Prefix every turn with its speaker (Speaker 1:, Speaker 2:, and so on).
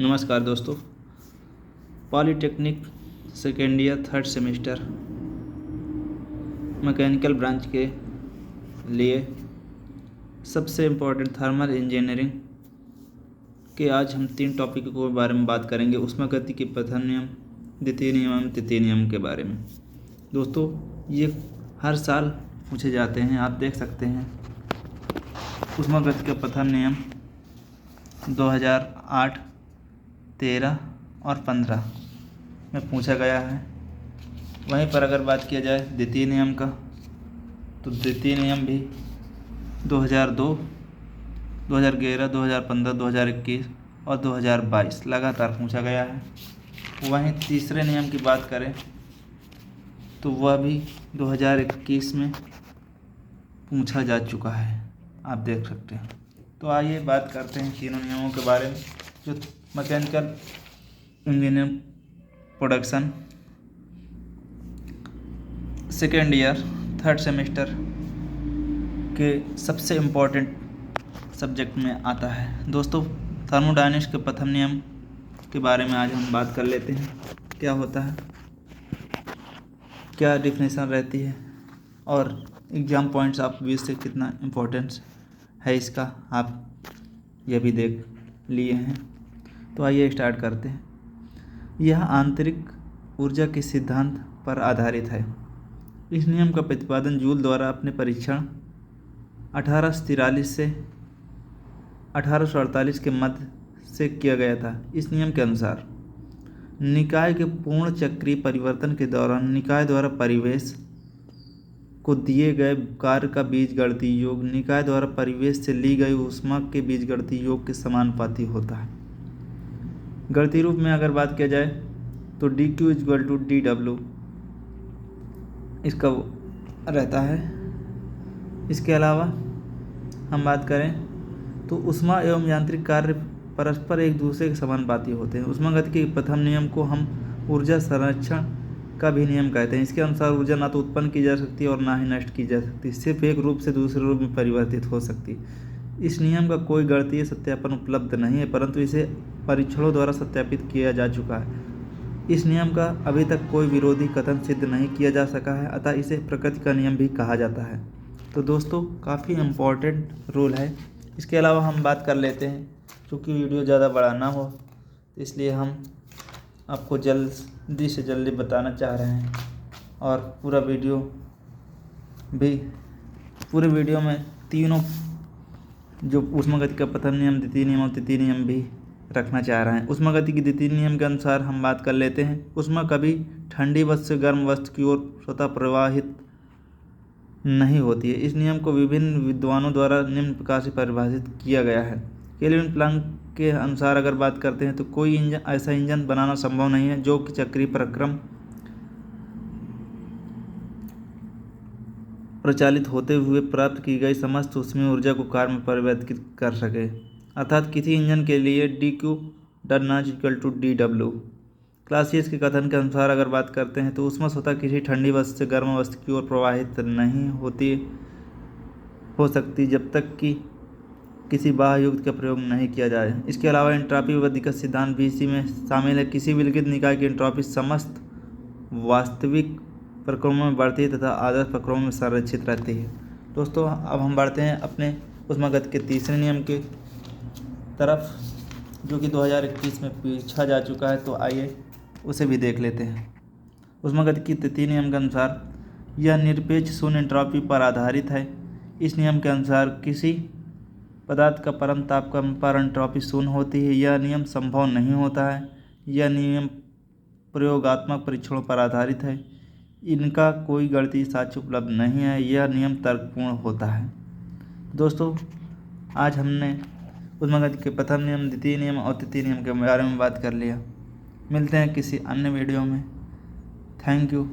Speaker 1: नमस्कार दोस्तों। Polytechnic second year third semester mechanical branch के लिए सबसे इम्पोर्टेंट थर्मल इंजीनियरिंग के आज हम 3 टॉपिक के बारे में बात करेंगे। ऊष्मागति के प्रथम नियम, द्वितीय नियम एवं तृतीय नियम के बारे में। दोस्तों ये हर साल पूछे जाते हैं, आप देख सकते हैं। ऊष्मागति का प्रथम नियम 2008, 13 और 15 में पूछा गया है। वहीं पर अगर बात किया जाए द्वितीय नियम का, तो द्वितीय नियम भी 2002, 2011, 2015, 2021 और 2022 लगातार पूछा गया है। वहीं तीसरे नियम की बात करें तो वह भी 2021 में पूछा जा चुका है, आप देख सकते हैं। तो आइए बात करते हैं तीनों नियमों के बारे में, जो mechanical engineering production second year third semester के सबसे इम्पोर्टेंट सब्जेक्ट में आता है। दोस्तों थर्मोडायनेमिक्स के प्रथम नियम के बारे में आज हम बात कर लेते हैं। क्या होता है, क्या डिफिनेशन रहती है और एग्ज़ाम पॉइंट्स आप 20 से कितना इम्पोर्टेंस है इसका आप ये भी देख लिए हैं। तो आइए स्टार्ट करते हैं। यह आंतरिक ऊर्जा के सिद्धांत पर आधारित है। इस नियम का प्रतिपादन जूल द्वारा अपने परीक्षण 1843 से 1848 के मध्य से किया गया था। इस नियम के अनुसार निकाय के पूर्ण चक्रीय परिवर्तन के दौरान निकाय द्वारा परिवेश को दिए गए कार्य का बीजगणितीय योग निकाय द्वारा परिवेश से ली गई ऊष्मा के बीजगणितीय योग के समानुपाती होता है। गणितीय रूप में अगर बात किया जाए तो dq = dw इसका रहता है। इसके अलावा हम बात करें तो ऊष्मा एवं यांत्रिक कार्य परस्पर एक दूसरे के समानुपाती होते हैं। ऊष्मागति के प्रथम नियम को हम ऊर्जा संरक्षण का भी नियम कहते हैं। इसके अनुसार ऊर्जा ना तो उत्पन्न की जा सकती है और ना ही नष्ट की जा सकती, सिर्फ एक रूप से दूसरे रूप में परिवर्तित हो सकती। इस नियम का कोई गणितीय सत्यापन उपलब्ध नहीं है, परंतु इसे परीक्षणों द्वारा सत्यापित किया जा चुका है। इस नियम का अभी तक कोई विरोधी कथन सिद्ध नहीं किया जा सका है, अतः इसे प्रकृति का नियम भी कहा जाता है। तो दोस्तों काफ़ी इम्पोर्टेंट रूल है। इसके अलावा हम बात कर लेते हैं, क्योंकि वीडियो ज़्यादा बड़ा ना हो तो इसलिए हम आपको जल्दी से जल्दी बताना चाह रहे हैं। और पूरे वीडियो में तीनों जो ऊष्मागति का प्रथम नियम, द्वितीय नियम और तृतीय नियम भी रखना चाह रहे हैं। ऊष्मागति की द्वितीय नियम के अनुसार हम बात कर लेते हैं। ऊष्मा कभी ठंडी वस्तु से गर्म वस्तु की ओर स्वतः प्रवाहित नहीं होती है। इस नियम को विभिन्न विद्वानों द्वारा निम्न प्रकार से परिभाषित किया गया है। केल्विन प्लांक के अनुसार अगर बात करते हैं तो कोई ऐसा इंजन बनाना संभव नहीं है जो कि चक्रीय प्रक्रम प्रचालित होते हुए प्राप्त की गई समस्त ऊष्मीय ऊर्जा को कार्य में परिवर्तित कर सके। अर्थात किसी इंजन के लिए dq = dw। क्लासियस के कथन के अनुसार अगर बात करते हैं तो ऊष्मा स्वतः किसी ठंडी वस्तु से गर्म वस्तु की ओर प्रवाहित नहीं हो सकती जब तक कि किसी बाह्य युक्त का प्रयोग नहीं किया जाए। इसके अलावा एंट्रॉपी विधि का सिद्धांत भी इसी में शामिल है। किसी विलगित निकाय की एंट्रॉपी समस्त वास्तविक प्रक्रमों में बढ़ती है तथा आदर्श प्रक्रमों में संरक्षित रहती है। दोस्तों अब हम बढ़ते हैं अपने ऊष्मागति के तीसरे नियम की तरफ, जो कि 2021 में पूछा जा चुका है। तो आइए उसे भी देख लेते हैं। ऊष्मागति की तृतीय नियम के अनुसार यह निरपेक्ष शून्य एंट्रॉपी पर आधारित है। इस नियम के अनुसार किसी पदार्थ का परम तापक्रम पर एंट्रॉपी शून्य होती है। यह नियम संभव नहीं होता है। यह नियम प्रयोगात्मक परीक्षणों पर आधारित है। इनका कोई गणितीय साक्ष्य उपलब्ध नहीं है। यह नियम तर्कपूर्ण होता है। दोस्तों आज हमने ऊष्मागति के प्रथम नियम, द्वितीय नियम और तृतीय नियम के बारे में बात कर लिया। मिलते हैं किसी अन्य वीडियो में। Thank you.